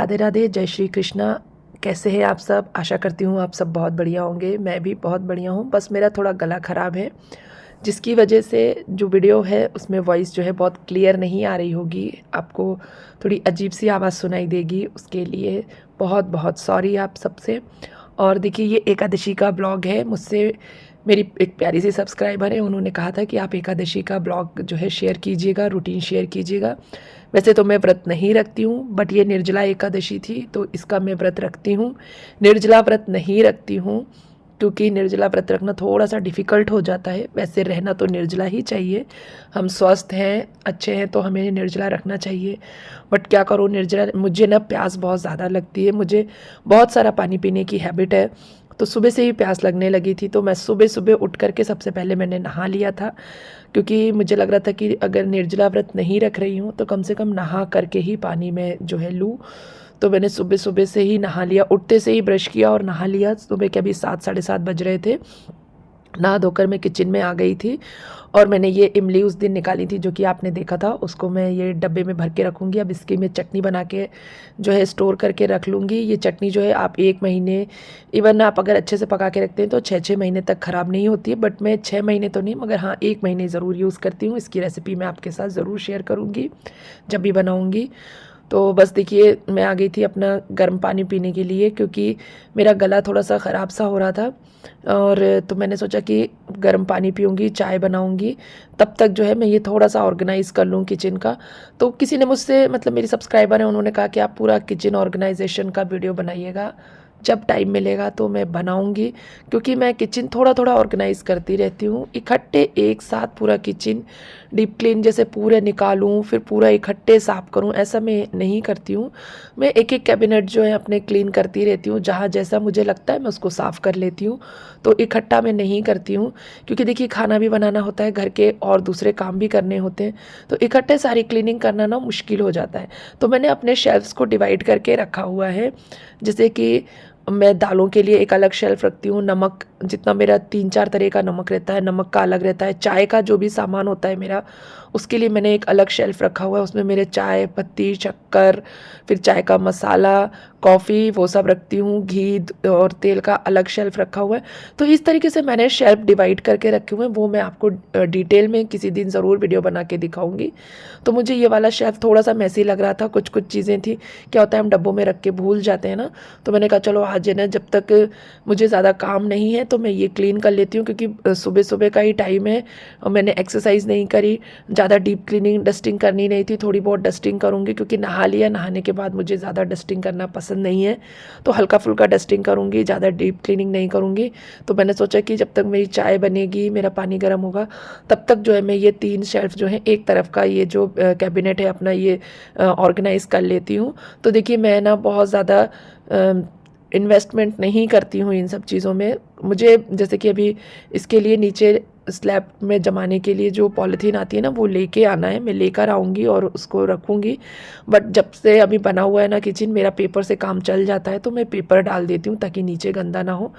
राधे राधे, जय श्री कृष्णा। कैसे हैं आप सब? आशा करती हूँ आप सब बहुत बढ़िया होंगे। मैं भी बहुत बढ़िया हूँ। बस मेरा थोड़ा गला ख़राब है, जिसकी वजह से जो वीडियो है उसमें वॉइस जो है बहुत क्लियर नहीं आ रही होगी। आपको थोड़ी अजीब सी आवाज़ सुनाई देगी, उसके लिए बहुत बहुत सॉरी आप सबसे। और देखिए, ये एकादशी का ब्लॉग है। मुझसे मेरी एक प्यारी सी सब्सक्राइबर है, उन्होंने कहा था कि आप एकादशी का ब्लॉग जो है शेयर कीजिएगा, रूटीन शेयर कीजिएगा। वैसे तो मैं व्रत नहीं रखती हूँ, बट ये निर्जला एकादशी थी तो इसका मैं व्रत रखती हूँ। निर्जला व्रत नहीं रखती हूँ क्योंकि निर्जला व्रत रखना थोड़ा सा डिफ़िकल्ट हो जाता है। वैसे रहना तो निर्जला ही चाहिए, हम स्वस्थ हैं, अच्छे हैं, तो हमें निर्जला रखना चाहिए। बट क्या करूँ, निर्जला मुझे ना प्यास बहुत ज़्यादा लगती है। मुझे बहुत सारा पानी पीने की हैबिट है, तो सुबह से ही प्यास लगने लगी थी। तो मैं सुबह सुबह उठ करके सबसे पहले मैंने नहा लिया था, क्योंकि मुझे लग रहा था कि अगर निर्जला व्रत नहीं रख रही हूँ तो कम से कम नहा करके ही पानी में जो है लूँ। तो मैंने सुबह सुबह से ही नहा लिया, उठते से ही ब्रश किया और नहा लिया। सुबह के अभी 7 साढ़े 7 बज रहे थे। नहा धोकर मैं किचन में आ गई थी और मैंने ये इमली उस दिन निकाली थी जो कि आपने देखा था। उसको मैं ये डब्बे में भर के रखूँगी। अब इसकी मैं चटनी बना के जो है स्टोर करके रख लूँगी। ये चटनी जो है आप 1 महीने, इवन आप अगर अच्छे से पका के रखते हैं तो 6-6 महीने तक ख़राब नहीं होती है। बट मैं 6 महीने तो नहीं, मगर हाँ 1 महीने ज़रूर यूज़ करती हूँ। इसकी रेसिपी मैं आपके साथ ज़रूर शेयर करूँगी जब भी बनाऊँगी। तो बस देखिए, मैं आ गई थी अपना गर्म पानी पीने के लिए, क्योंकि मेरा गला थोड़ा सा ख़राब सा हो रहा था। और तो मैंने सोचा कि गर्म पानी पीऊँगी, चाय बनाऊँगी, तब तक जो है मैं ये थोड़ा सा ऑर्गेनाइज़ कर लूँ किचन का। तो किसी ने मुझसे, मतलब मेरी सब्सक्राइबर है, उन्होंने कहा कि आप पूरा किचन ऑर्गेनाइजेशन का वीडियो बनाइएगा। जब टाइम मिलेगा तो मैं बनाऊँगी, क्योंकि मैं किचन थोड़ा थोड़ा ऑर्गेनाइज़ करती रहती हूँ। इकट्ठे एक साथ पूरा किचन डीप क्लीन जैसे पूरे निकालूँ फिर पूरा इकट्ठे साफ़ करूँ, ऐसा मैं नहीं करती हूँ। मैं एक एक कैबिनेट जो है अपने क्लीन करती रहती हूँ, जहाँ जैसा मुझे लगता है मैं उसको साफ़ कर लेती हूँ। तो इकट्ठा मैं नहीं करती हूँ, क्योंकि देखिए खाना भी बनाना होता है घर के और दूसरे काम भी करने होते हैं, तो इकट्ठे सारी क्लीनिंग करना ना मुश्किल हो जाता है। तो मैंने अपने शेल्फ्स को डिवाइड करके रखा हुआ है। जैसे कि मैं दालों के लिए एक अलग शेल्फ रखती हूँ। नमक, जितना मेरा 3-4 तरह का नमक रहता है, नमक का अलग रहता है। चाय का जो भी सामान होता है मेरा, उसके लिए मैंने एक अलग शेल्फ रखा हुआ है। उसमें मेरे चाय पत्ती, शक्कर, फिर चाय का मसाला, कॉफ़ी, वो सब रखती हूँ। घी और तेल का अलग शेल्फ रखा हुआ है। तो इस तरीके से मैंने शेल्फ डिवाइड करके रखे हुए हैं। वो मैं आपको डिटेल में किसी दिन ज़रूर वीडियो बना के दिखाऊंगी। तो मुझे ये वाला शेल्फ थोड़ा सा मैसी लग रहा था, कुछ कुछ चीज़ें थी। क्या होता है, हम डब्बों में रख के भूल जाते हैं ना, तो मैंने कहा चलो आज है ना, जब तक मुझे ज़्यादा काम नहीं है तो मैं ये क्लीन कर लेती हूँ, क्योंकि सुबह सुबह का ही टाइम है और मैंने एक्सरसाइज नहीं करी, ज़्यादा डीप क्लीनिंग डस्टिंग करनी नहीं थी। थोड़ी बहुत डस्टिंग करूँगी, क्योंकि नहा लिया, नहाने के बाद मुझे ज़्यादा डस्टिंग करना पसंद नहीं है, तो हल्का फुल्का डस्टिंग करूँगी, ज़्यादा डीप क्लीनिंग नहीं करूँगी। तो मैंने सोचा कि जब तक मेरी चाय बनेगी, मेरा पानी गर्म होगा, तब तक जो है मैं ये 3 शेल्फ जो है, एक तरफ का ये जो कैबिनेट है अपना, ये ऑर्गेनाइज़ कर लेती हूँ। तो देखिए, मैं ना बहुत ज़्यादा इन्वेस्टमेंट नहीं करती हूँ इन सब चीज़ों में। मुझे जैसे कि अभी इसके लिए नीचे स्लैब में जमाने के लिए जो पॉलीथीन आती है ना, वो लेके आना है। मैं लेकर आऊँगी और उसको रखूँगी। बट जब से अभी बना हुआ है ना किचन, मेरा पेपर से काम चल जाता है, तो मैं पेपर डाल देती हूँ ताकि नीचे गंदा ना हो।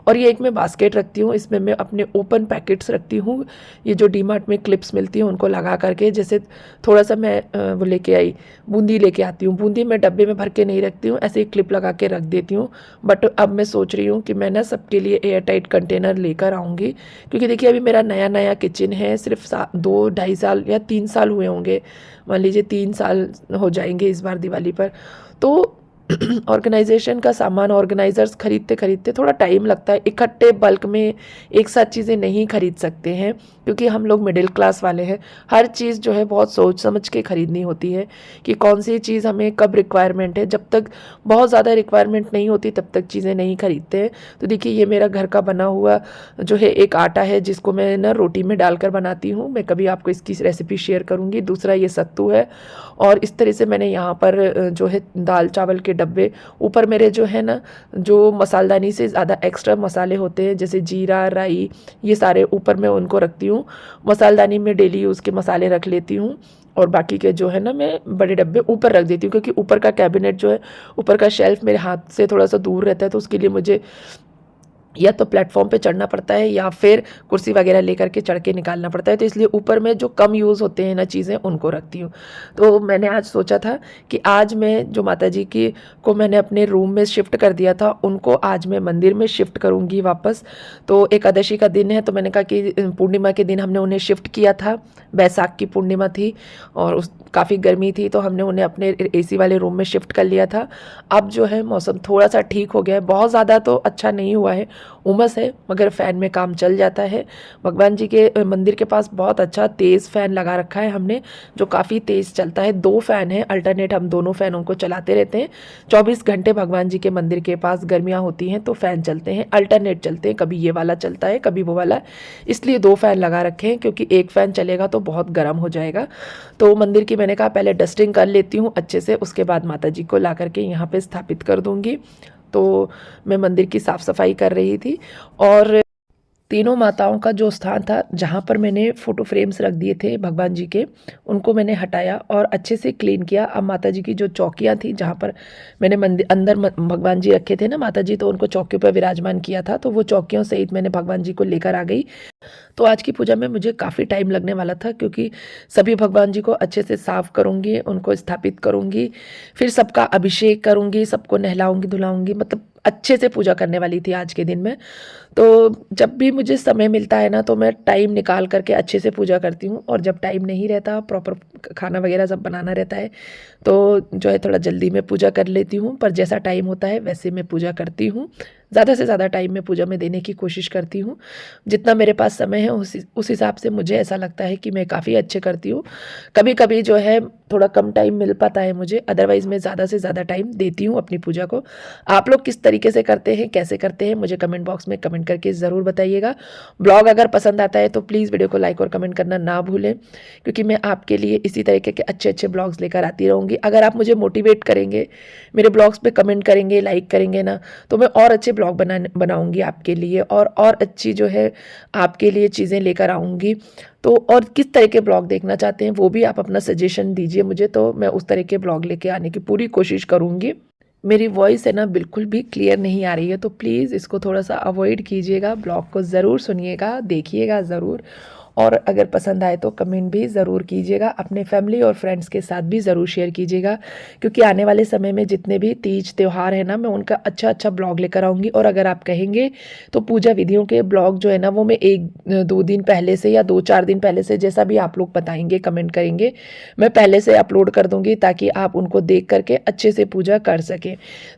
और ये एक मैं बास्केट रखती हूँ, इसमें मैं अपने ओपन पैकेट्स रखती हूँ। ये जो डीमार्ट में क्लिप्स मिलती हैं उनको लगा करके, जैसे थोड़ा सा मैं वो लेके आई, बूंदी लेके आती हूँ। बूंदी मैं डब्बे में भर के नहीं रखती हूँ, ऐसे ही क्लिप लगा के रख देती हूँ। बट अब मैं सोच रही हूँ कि मैं ना सबके लिए एयर टाइट कंटेनर लेकर आऊँगी, क्योंकि देखिए अभी मेरा नया नया किचन है। सिर्फ 2-2.5 साल या 3 साल हुए होंगे, मान लीजिए 3 साल हो जाएंगे इस बार दिवाली पर। तो ऑर्गेनाइजेशन का सामान, ऑर्गेनाइज़र्स खरीदते खरीदते थोड़ा टाइम लगता है। इकट्ठे बल्क में एक साथ चीज़ें नहीं खरीद सकते हैं, क्योंकि हम लोग मिडिल क्लास वाले हैं। हर चीज़ जो है बहुत सोच समझ के ख़रीदनी होती है कि कौन सी चीज़ हमें कब रिक्वायरमेंट है। जब तक बहुत ज़्यादा रिक्वायरमेंट नहीं होती तब तक चीज़ें नहीं खरीदते हैं। तो देखिए, ये मेरा घर का बना हुआ जो है एक आटा है, जिसको मैं ना रोटी में डालकर बनाती हूँ। मैं कभी आपको इसकी रेसिपी शेयर करूँगी। दूसरा ये सत्तू है। और इस तरह से मैंने यहाँ पर जो है दाल चावल के डब्बे, ऊपर मेरे जो है ना, जो मसालदानी से ज़्यादा एक्स्ट्रा मसाले होते हैं, जैसे जीरा, राई, ये सारे ऊपर मैं उनको रखती हूँ। मसालदानी में डेली यूज़ के मसाले रख लेती हूँ, और बाकी के जो है ना, मैं बड़े डब्बे ऊपर रख देती हूँ, क्योंकि ऊपर का कैबिनेट जो है, ऊपर का शेल्फ मेरे हाथ से थोड़ा सा दूर रहता है, तो उसके लिए मुझे या तो प्लेटफॉर्म पे चढ़ना पड़ता है या फिर कुर्सी वगैरह लेकर के चढ़ के निकालना पड़ता है, तो इसलिए ऊपर में जो कम यूज़ होते हैं ना चीज़ें उनको रखती हूँ। तो मैंने आज सोचा था कि आज मैं जो माता जी की को मैंने अपने रूम में शिफ्ट कर दिया था, उनको आज मैं मंदिर में शिफ्ट करूँगी वापस। तो एकादशी का दिन है, तो मैंने कहा कि पूर्णिमा के दिन हमने उन्हें शिफ्ट किया था, बैसाख की पूर्णिमा थी और उस काफ़ी गर्मी थी, तो हमने उन्हें अपने एसी वाले रूम में शिफ्ट कर लिया था। अब जो है मौसम थोड़ा सा ठीक हो गया है, बहुत ज़्यादा तो अच्छा नहीं हुआ है, उमस है, मगर फ़ैन में काम चल जाता है। भगवान जी के मंदिर के पास बहुत अच्छा तेज़ फ़ैन लगा रखा है हमने, जो काफ़ी तेज़ चलता है। 2 फ़ैन हैं, अल्टरनेट हम दोनों फ़ैनों को चलाते रहते हैं। 24 घंटे भगवान जी के मंदिर के पास गर्मियाँ होती हैं तो फ़ैन चलते हैं, अल्टरनेट चलते हैं, कभी ये वाला चलता है कभी वो वाला, इसलिए 2 फ़ैन लगा रखे हैं, क्योंकि एक फ़ैन चलेगा तो बहुत गर्म हो जाएगा। तो मंदिर की मैंने कहा पहले डस्टिंग कर लेती हूँ अच्छे से, उसके बाद माता जी को ला करके यहाँ पे स्थापित कर दूँगी। तो मैं मंदिर की साफ़ सफाई कर रही थी और तीनों माताओं का जो स्थान था जहाँ पर मैंने फ़ोटो फ्रेम्स रख दिए थे भगवान जी के, उनको मैंने हटाया और अच्छे से क्लीन किया। अब माता जी की जो चौकियाँ थी जहाँ पर मैंने मंदिर अंदर भगवान जी रखे थे ना माता जी, तो उनको चौकियों पर विराजमान किया था, तो वो चौकियों सहित मैंने भगवान जी को लेकर आ गई। तो आज की पूजा में मुझे काफ़ी टाइम लगने वाला था, क्योंकि सभी भगवान जी को अच्छे से साफ़ करूँगी, उनको स्थापित करूँगी, फिर सबका अभिषेक करूँगी, सबको नहलाऊँगी धुलाऊँगी, मतलब अच्छे से पूजा करने वाली थी आज के दिन में। तो जब भी मुझे समय मिलता है ना, तो मैं टाइम निकाल करके अच्छे से पूजा करती हूँ, और जब टाइम नहीं रहता, प्रॉपर खाना वगैरह सब बनाना रहता है, तो जो है थोड़ा जल्दी में पूजा कर लेती हूँ, पर जैसा टाइम होता है वैसे मैं पूजा करती हूँ। ज़्यादा से ज़्यादा टाइम मैं पूजा में देने की कोशिश करती हूँ। जितना मेरे पास समय है उस हिसाब से मुझे ऐसा लगता है कि मैं काफ़ी अच्छे करती हूँ। कभी कभी जो है थोड़ा कम टाइम मिल पाता है मुझे, अदरवाइज़ मैं ज़्यादा से ज़्यादा टाइम देती हूँ अपनी पूजा को। आप लोग किस तरीके से करते हैं, कैसे करते हैं, मुझे कमेंट बॉक्स में कमेंट करके ज़रूर बताइएगा। ब्लॉग अगर पसंद आता है तो प्लीज़ वीडियो को लाइक और कमेंट करना ना भूलें, क्योंकि मैं आपके लिए इसी तरीके के अच्छे अच्छे ब्लॉग्स लेकर आती रहूँगी। अगर आप मुझे मोटिवेट करेंगे, मेरे ब्लॉग्स पे कमेंट करेंगे, लाइक करेंगे ना, तो मैं और अच्छे ब्लॉग बनाऊँगी आपके लिए, और अच्छी जो है आपके लिए चीज़ें लेकर आऊँगी। तो और किस तरह के ब्लॉग देखना चाहते हैं वो भी आप अपना सजेशन दीजिए मुझे, तो मैं उस तरह के ब्लॉग लेके आने की पूरी कोशिश करूँगी। मेरी वॉइस है ना बिल्कुल भी क्लियर नहीं आ रही है, तो प्लीज़ इसको थोड़ा सा अवॉइड कीजिएगा, ब्लॉग को ज़रूर सुनिएगा, देखिएगा ज़रूर, और अगर पसंद आए तो कमेंट भी ज़रूर कीजिएगा। अपने फैमिली और फ्रेंड्स के साथ भी ज़रूर शेयर कीजिएगा, क्योंकि आने वाले समय में जितने भी तीज त्यौहार है ना, मैं उनका अच्छा अच्छा ब्लॉग लेकर आऊँगी। और अगर आप कहेंगे तो पूजा विधियों के ब्लॉग जो है ना, वो मैं 1-2 दिन पहले से या 2-4 दिन पहले से, जैसा भी आप लोग बताएंगे कमेंट करेंगे, मैं पहले से अपलोड कर दूँगी, ताकि आप उनको देख करके अच्छे से पूजा कर सकें।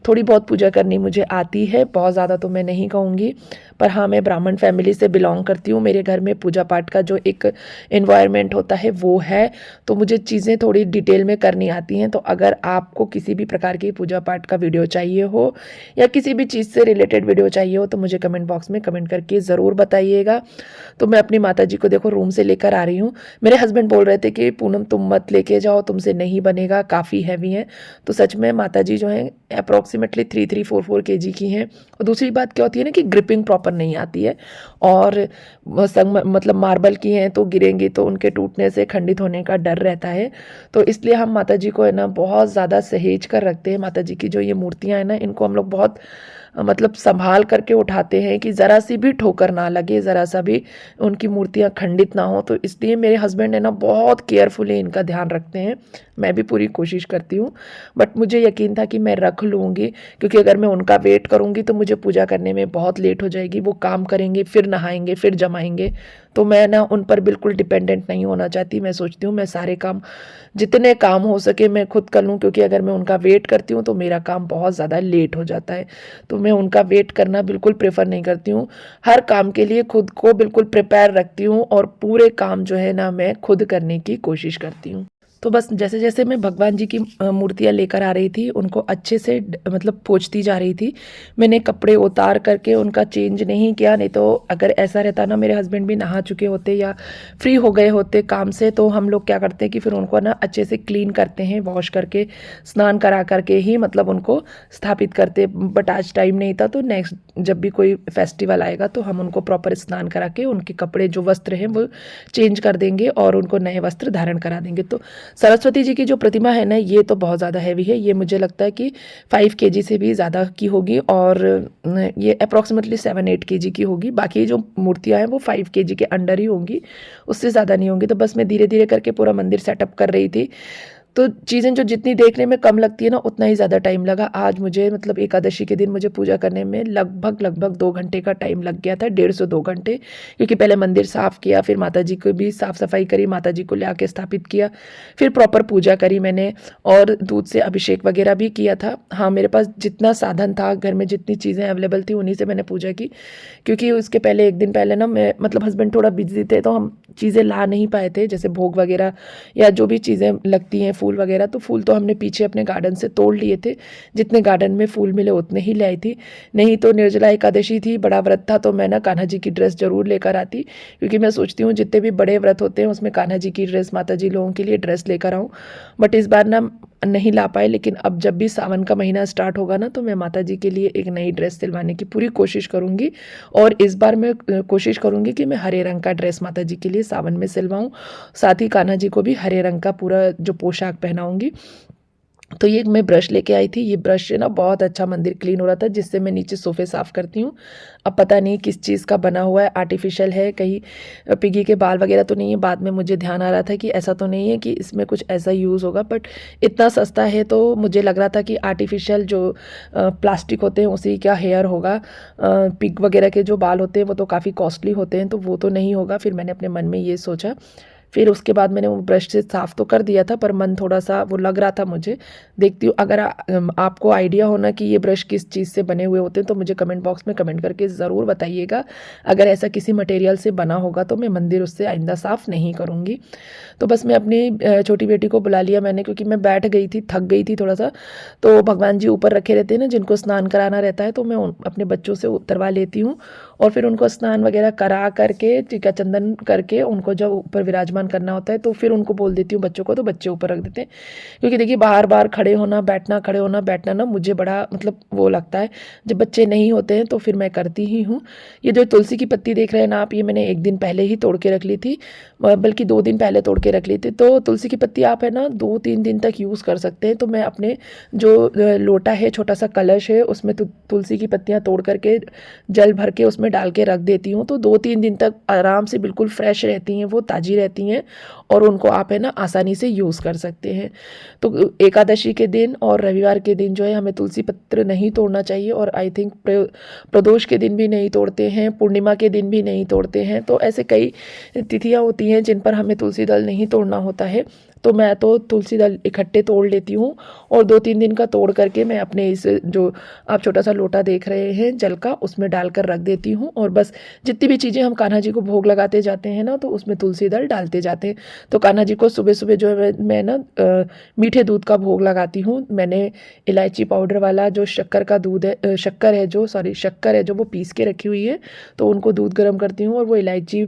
थोड़ी बहुत पूजा करनी मुझे आती है, बहुत ज़्यादा तो मैं नहीं कहूँगी, पर हाँ, मैं ब्राह्मण फैमिली से बिलोंग करती हूँ। मेरे घर में पूजा पाठ का जो एक एनवायरनमेंट होता है वो है, तो मुझे चीज़ें थोड़ी डिटेल में करनी आती हैं। तो अगर आपको किसी भी प्रकार की पूजा पाठ का वीडियो चाहिए हो, या किसी भी चीज़ से रिलेटेड वीडियो चाहिए हो, तो मुझे कमेंट बॉक्स में कमेंट करके ज़रूर बताइएगा। तो मैं अपनी माता जी को देखो रूम से लेकर आ रही हूँ। मेरे हस्बैंड बोल रहे थे कि पूनम तुम मत लेके जाओ, तुमसे नहीं बनेगा, काफ़ी हैवी है। तो सच में माता जी जो हैं अप्रॉक्सीमेटली 3-4 kg की हैं। और दूसरी बात क्या होती है ना, कि ग्रिपिंग प्रॉपर नहीं आती है, और मतलब मार्बल की हैं, तो गिरेंगी तो उनके टूटने से, खंडित होने का डर रहता है। तो इसलिए हम माता जी को है ना बहुत ज़्यादा सहेज कर रखते हैं। माता जी की जो ये मूर्तियाँ हैं ना, इनको हम लोग बहुत मतलब संभाल करके उठाते हैं, कि ज़रा सी भी ठोकर ना लगे, ज़रा सा भी उनकी मूर्तियाँ खंडित ना हो। तो इसलिए मेरे हस्बैंड है ना बहुत केयरफुली इनका ध्यान रखते हैं। मैं भी पूरी कोशिश करती हूँ, बट मुझे यकीन था कि मैं रख लूँगी, क्योंकि अगर मैं उनका वेट करूँगी तो मुझे पूजा करने में बहुत लेट हो जाएगी। वो काम करेंगे, फिर नहाएंगे, फिर जमाएंगे, तो मैं ना उन पर बिल्कुल डिपेंडेंट नहीं होना चाहती। मैं सोचती हूँ मैं सारे काम, जितने काम हो सके मैं खुद कर लूँ, क्योंकि अगर मैं उनका वेट करती हूँ तो मेरा काम बहुत ज़्यादा लेट हो जाता है। तो मैं उनका वेट करना बिल्कुल प्रेफर नहीं करती हूँ। हर काम के लिए खुद को बिल्कुल प्रिपेयर रखती हूँ, और पूरे काम जो है ना मैं खुद करने की कोशिश करती हूँ। तो बस जैसे जैसे मैं भगवान जी की मूर्तियाँ लेकर आ रही थी, उनको अच्छे से मतलब पोंछती जा रही थी। मैंने कपड़े उतार करके उनका चेंज नहीं किया, नहीं तो अगर ऐसा रहता ना, मेरे हस्बैंड भी नहा चुके होते या फ्री हो गए होते काम से, तो हम लोग क्या करते हैं कि फिर उनको ना अच्छे से क्लीन करते हैं, वॉश करके, स्नान करा करके ही मतलब उनको स्थापित करते। बट आज टाइम नहीं था, तो नेक्स्ट जब भी कोई फेस्टिवल आएगा तो हम उनको प्रॉपर स्नान करा के उनके कपड़े जो वस्त्र हैं वो चेंज कर देंगे, और उनको नए वस्त्र धारण करा देंगे। तो सरस्वती जी की जो प्रतिमा है ना, ये तो बहुत ज़्यादा हैवी है। ये मुझे लगता है कि 5 केजी से भी ज़्यादा की होगी, और ये अप्रॉक्सीमेटली 7-8 केजी की होगी। बाकी जो मूर्तियाँ हैं वो 5 केजी के अंडर ही होंगी, उससे ज़्यादा नहीं होंगी। तो बस मैं धीरे धीरे करके पूरा मंदिर सेटअप कर रही थी। तो चीज़ें जो जितनी देखने में कम लगती है ना, उतना ही ज़्यादा टाइम लगा। आज मुझे मतलब एकादशी के दिन मुझे पूजा करने में लगभग 2 घंटे का टाइम लग गया था, 1.5 से 2 घंटे। क्योंकि पहले मंदिर साफ़ किया, फिर माता जी को भी साफ़ सफाई करी, माता जी को ले आके स्थापित किया, फिर प्रॉपर पूजा करी मैंने, और दूध से अभिषेक वगैरह भी किया था। हाँ, मेरे पास जितना साधन था, घर में जितनी चीज़ें अवेलेबल थी, उन्हीं से मैंने पूजा की। क्योंकि उसके पहले 1 दिन पहले ना मैं मतलब हस्बैंड थोड़ा बिजी थे, तो हम चीज़ें ला नहीं पाए थे, जैसे भोग वगैरह या जो भी चीज़ें लगती हैं, फूल वगैरह। तो फूल तो हमने पीछे अपने गार्डन से तोड़ लिए थे, जितने गार्डन में फूल मिले उतने ही लाई थी। नहीं तो निर्जला एकादशी थी, बड़ा व्रत था, तो मैं ना कान्हा जी की ड्रेस ज़रूर लेकर आती, क्योंकि मैं सोचती हूँ जितने भी बड़े व्रत होते हैं उसमें कान्हा जी की ड्रेस, माता जी लोगों के लिए ड्रेस लेकर आऊँ। बट इस बार ना नहीं ला पाए, लेकिन अब जब भी सावन का महीना स्टार्ट होगा ना, तो मैं माता जी के लिए एक नई ड्रेस सिलवाने की पूरी कोशिश करूँगी। और इस बार मैं कोशिश करूँगी कि मैं हरे रंग का ड्रेस माता जी के लिए सावन में सिलवाऊँ, साथ ही कान्हा जी को भी हरे रंग का पूरा जो पोशाक पहनाऊँगी। तो ये मैं ब्रश लेके आई थी। ये ब्रश से ना बहुत अच्छा मंदिर क्लीन हो रहा था, जिससे मैं नीचे सोफ़े साफ़ करती हूँ। अब पता नहीं किस चीज़ का बना हुआ है, आर्टिफिशियल है, कहीं पिगी के बाल वगैरह तो नहीं है। बाद में मुझे ध्यान आ रहा था कि ऐसा तो नहीं है कि इसमें कुछ ऐसा यूज़ होगा, बट इतना सस्ता है तो मुझे लग रहा था कि आर्टिफिशियल जो प्लास्टिक होते हैं उसी का हेयर होगा। पिग वगैरह के जो बाल होते हैं वो तो काफ़ी कॉस्टली होते हैं, तो वो तो नहीं होगा। फिर मैंने अपने मन में ये सोचा। फिर उसके बाद मैंने वो ब्रश से साफ़ तो कर दिया था, पर मन थोड़ा-सा वो लग रहा था मुझे। देखती हूँ, अगर आपको आइडिया हो ना कि ये ब्रश किस चीज़ से बने हुए होते हैं, तो मुझे कमेंट बॉक्स में कमेंट करके ज़रूर बताइएगा। अगर ऐसा किसी मटेरियल से बना होगा तो मैं मंदिर उससे आइंदा साफ़ नहीं करूँगी। तो बस मैं अपनी छोटी बेटी को बुला लिया मैंने, क्योंकि मैं बैठ गई थी, थक गई थी थोड़ा-सा। तो भगवान जी ऊपर रखे रहते हैं ना, जिनको स्नान कराना रहता है, तो मैं अपने बच्चों से उतरवा लेती हूँ, और फिर उनको स्नान वगैरह करा करके, टीका चंदन करके, उनको जब ऊपर विराजमान करना होता है तो फिर उनको बोल देती हूँ बच्चों को, तो बच्चे ऊपर रख देते हैं। क्योंकि देखिए बार-बार खड़े होना, बैठना, खड़े होना, बैठना ना मुझे बड़ा मतलब वो लगता है। जब बच्चे नहीं होते हैं तो फिर मैं करती ही हूँ। ये जो तुलसी की पत्ती देख रहे हैं ना आप, ये मैंने 1 दिन पहले ही तोड़ के रख ली थी, बल्कि 2 दिन पहले तोड़ के रख ली थी। तो तुलसी की पत्ती आप है ना 2-3 दिन तक यूज़ कर सकते हैं। तो मैं अपने जो लोटा है, छोटा-सा कलश है, उसमें तुलसी की पत्तियाँ तोड़ करके जल भर के उसमें डाल के रख देती हूँ। तो 2-3 दिन तक आराम से बिल्कुल फ्रेश रहती हैं, वो ताज़ी रहती हैं, और उनको आप है ना आसानी से यूज़ कर सकते हैं। तो एकादशी के दिन और रविवार के दिन जो है हमें तुलसी पत्र नहीं तोड़ना चाहिए, और आई थिंक प्रदोष के दिन भी नहीं तोड़ते हैं, पूर्णिमा के दिन भी नहीं तोड़ते हैं। तो ऐसे कई तिथियाँ होती हैं जिन पर हमें तुलसी दल नहीं तोड़ना होता है। तो मैं तो तुलसी दल इकट्ठे तोड़ लेती हूँ, और 2-3 दिन का तोड़ करके मैं अपने इस जो आप छोटा सा लोटा देख रहे हैं जल का, उसमें डालकर रख देती हूँ। और बस जितनी भी चीज़ें हम कान्हा जी को भोग लगाते जाते हैं ना, तो उसमें तुलसी दल डालते जाते हैं। तो कान्हा जी को सुबह सुबह जो है मैं ना मीठे दूध का भोग लगाती हूँ। मैंने इलायची पाउडर वाला जो शक्कर का दूध है, शक्कर है जो वो पीस के रखी हुई है, तो उनको दूध गर्म करती हूँ, और वो इलायची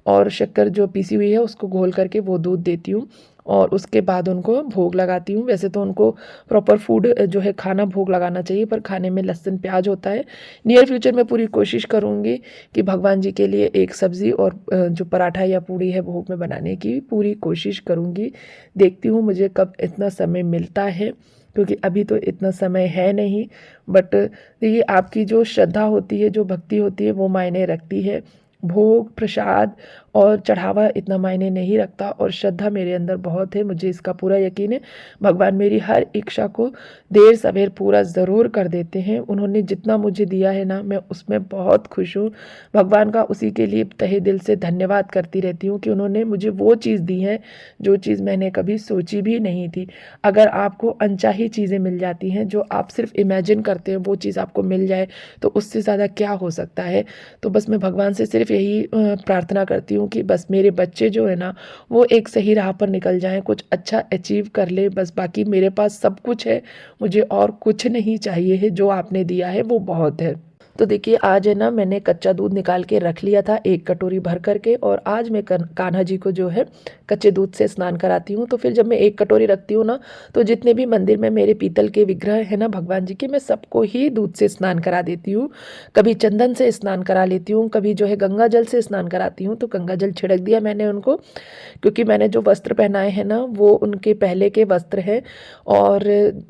और शक्कर जो पीसी हुई है उसको घोल करके वो दूध देती हूँ, और उसके बाद उनको भोग लगाती हूँ। वैसे तो उनको प्रॉपर फूड जो है खाना भोग लगाना चाहिए, पर खाने में लहसुन प्याज होता है। नियर फ्यूचर में पूरी कोशिश करूँगी कि भगवान जी के लिए एक सब्ज़ी और जो पराठा या पूड़ी है भोग में बनाने की पूरी कोशिश करूँगी। देखती हूँ मुझे कब इतना समय मिलता है, क्योंकि अभी तो इतना समय है नहीं। बट देखिए, आपकी जो श्रद्धा होती है, जो भक्ति होती है, वो मायने रखती है। भोग, प्रसाद और चढ़ावा इतना मायने नहीं रखता, और श्रद्धा मेरे अंदर बहुत है, मुझे इसका पूरा यकीन है। भगवान मेरी हर इच्छा को देर सवेर पूरा ज़रूर कर देते हैं। उन्होंने जितना मुझे दिया है ना, मैं उसमें बहुत खुश हूँ। भगवान का उसी के लिए तहे दिल से धन्यवाद करती रहती हूँ कि उन्होंने मुझे वो चीज़ दी है जो चीज़ मैंने कभी सोची भी नहीं थी। अगर आपको अनचाही चीज़ें मिल जाती हैं, जो आप सिर्फ इमेजिन करते हैं, वो चीज़ आपको मिल जाए, तो उससे ज़्यादा क्या हो सकता है। तो बस मैं भगवान से सिर्फ यही प्रार्थना करती हूँ कि बस मेरे बच्चे जो है ना, वो एक सही राह पर निकल जाएं, कुछ अच्छा अचीव कर ले। बस बाकी मेरे पास सब कुछ है, मुझे और कुछ नहीं चाहिए है। जो आपने दिया है वो बहुत है। तो देखिए, आज है ना मैंने कच्चा दूध निकाल के रख लिया था 1 कटोरी भर करके, और आज मैं कान्हा जी को जो है कच्चे दूध से स्नान कराती हूँ। तो फिर जब मैं 1 कटोरी रखती हूँ ना, तो जितने भी मंदिर में मेरे पीतल के विग्रह है ना भगवान जी के, मैं सबको ही दूध से स्नान करा देती हूँ। कभी चंदन से स्नान करा लेती हूँ, कभी जो है गंगा जल से स्नान कराती हूँ। तो गंगा जल छिड़क दिया मैंने उनको, क्योंकि मैंने जो वस्त्र पहनाए हैं ना वो उनके पहले के वस्त्र हैं, और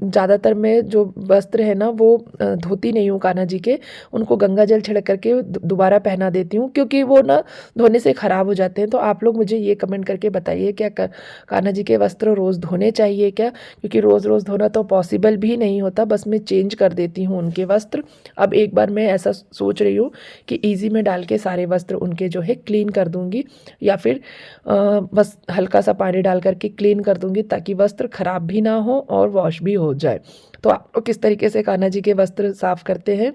ज़्यादातर मैं जो वस्त्र है ना वो धोती नहीं हूँ कान्हा जी के, उनको गंगा जल छिड़क करके दोबारा पहना देती हूँ, क्योंकि वो ना धोने से ख़राब हो जाते हैं। तो आप लोग मुझे ये कमेंट करके बताइए, क्या कान्हा जी के वस्त्र रोज़ धोने चाहिए क्या? क्योंकि रोज़ रोज़ धोना तो पॉसिबल भी नहीं होता, बस मैं चेंज कर देती हूँ उनके वस्त्र। अब एक बार मैं ऐसा सोच रही हूँ कि इजी में डाल के सारे वस्त्र उनके जो है क्लीन कर दूँगी, या फिर बस हल्का सा पानी डाल करके क्लीन कर दूँगी, ताकि वस्त्र ख़राब भी ना हो और वॉश भी हो जाए। तो आप लोग किस तरीके से कान्हा जी के वस्त्र साफ़ करते हैं?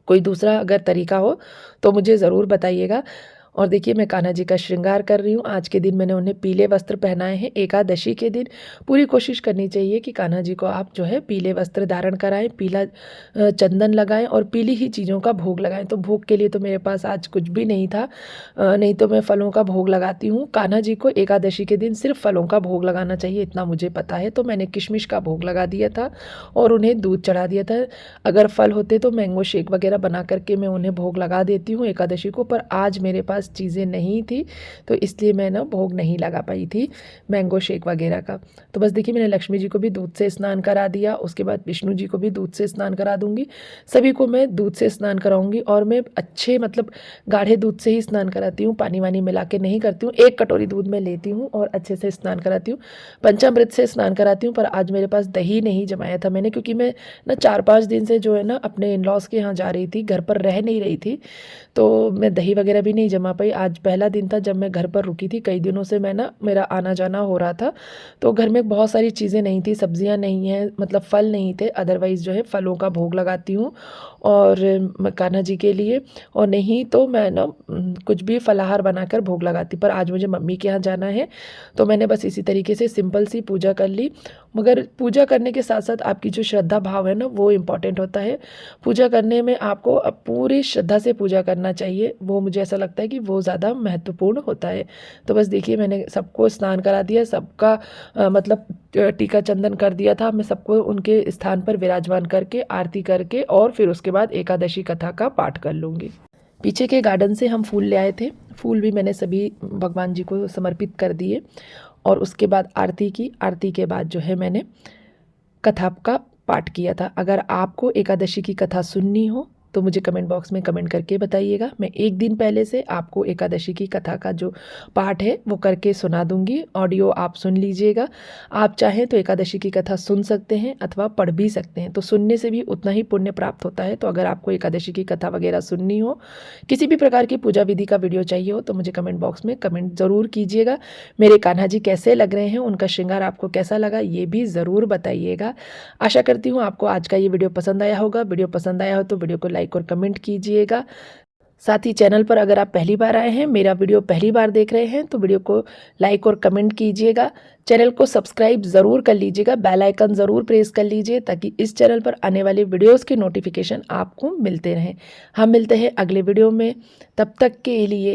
कोई दूसरा अगर तरीका हो तो मुझे ज़रूर बताइएगा। और देखिए मैं कान्हा जी का श्रृंगार कर रही हूँ। आज के दिन मैंने उन्हें पीले वस्त्र पहनाए हैं। एकादशी के दिन पूरी कोशिश करनी चाहिए कि कान्हा जी को आप जो है पीले वस्त्र धारण कराएं, पीला चंदन लगाएं और पीली ही चीज़ों का भोग लगाएं। तो भोग के लिए तो मेरे पास आज कुछ भी नहीं था, नहीं तो मैं फलों का भोग लगाती हूँ। कान्हा जी को एकादशी के दिन सिर्फ फलों का भोग लगाना चाहिए, इतना मुझे पता है। तो मैंने किशमिश का भोग लगा दिया था और उन्हें दूध चढ़ा दिया था। अगर फल होते तो मैंगो शेक वगैरह बना करके मैं उन्हें भोग लगा देती हूँ एकादशी को, पर आज मेरे पास चीज़ें नहीं थी, तो इसलिए मैं ना भोग नहीं लगा पाई थी मैंगो शेक वगैरह का। तो बस देखिए मैंने लक्ष्मी जी को भी दूध से स्नान करा दिया, उसके बाद विष्णु जी को भी दूध से स्नान करा दूंगी। सभी को मैं दूध से स्नान कराऊंगी, और मैं अच्छे मतलब गाढ़े दूध से ही स्नान कराती हूँ, पानी वानी मिला के नहीं करती हूँ। 1 कटोरी दूध में लेती हूँ और अच्छे से स्नान कराती हूँ। पंचामृत से स्नान कराती हूँ, पर आज मेरे पास दही नहीं जमाया था मैंने, क्योंकि मैं ना 4-5 दिन से जो है ना अपने इन लॉज के यहाँ जा रही थी, घर पर रह नहीं रही थी, तो मैं दही वगैरह भी नहीं जमा पाई। आज पहला दिन था जब मैं घर पर रुकी थी, कई दिनों से मैं ना मेरा आना जाना हो रहा था, तो घर में बहुत सारी चीज़ें नहीं थी, सब्जियां नहीं हैं, मतलब फल नहीं थे। अदरवाइज़ जो है फलों का भोग लगाती हूँ और कान्हा जी के लिए, और नहीं तो मैं ना कुछ भी फलाहार बनाकर भोग लगाती। पर आज मुझे मम्मी के यहाँ जाना है, तो मैंने बस इसी तरीके से सिंपल सी पूजा कर ली। मगर पूजा करने के साथ साथ आपकी जो श्रद्धा भाव है ना वो इम्पॉर्टेंट होता है। पूजा करने में आपको अब पूरी श्रद्धा से पूजा करना चाहिए, वो मुझे ऐसा लगता है कि वो ज़्यादा महत्वपूर्ण होता है। तो बस देखिए मैंने सबको स्नान करा दिया, सबका मतलब टीका चंदन कर दिया था। मैं सबको उनके स्थान पर विराजमान करके आरती करके और फिर उसके बाद एकादशी कथा का पाठ कर लूँगी। पीछे के गार्डन से हम फूल ले आए थे, फूल भी मैंने सभी भगवान जी को समर्पित कर दिए, और उसके बाद आरती की। आरती के बाद जो है मैंने कथा का पाठ किया था। अगर आपको एकादशी की कथा सुननी हो तो मुझे कमेंट बॉक्स में कमेंट करके बताइएगा। मैं 1 दिन पहले से आपको एकादशी की कथा का जो पाठ है वो करके सुना दूंगी, ऑडियो आप सुन लीजिएगा। आप चाहें तो एकादशी की कथा सुन सकते हैं अथवा पढ़ भी सकते हैं, तो सुनने से भी उतना ही पुण्य प्राप्त होता है। तो अगर आपको एकादशी की कथा वगैरह सुननी हो, किसी भी प्रकार की पूजा विधि का वीडियो चाहिए हो, तो मुझे कमेंट बॉक्स में कमेंट ज़रूर कीजिएगा। मेरे कान्हा जी कैसे लग रहे हैं, उनका श्रृंगार आपको कैसा लगा, ये भी ज़रूर बताइएगा। आशा करती हूँ आपको आज का ये वीडियो पसंद आया होगा। वीडियो पसंद आया हो तो वीडियो को लाइक और कमेंट कीजिएगा। साथ ही चैनल पर अगर आप पहली बार आए हैं, मेरा वीडियो पहली बार देख रहे हैं, तो वीडियो को लाइक और कमेंट कीजिएगा। चैनल को सब्सक्राइब ज़रूर कर लीजिएगा, बेल आइकन ज़रूर प्रेस कर लीजिए, ताकि इस चैनल पर आने वाले वीडियोस के नोटिफिकेशन आपको मिलते रहें। हम मिलते हैं अगले वीडियो में, तब तक के लिए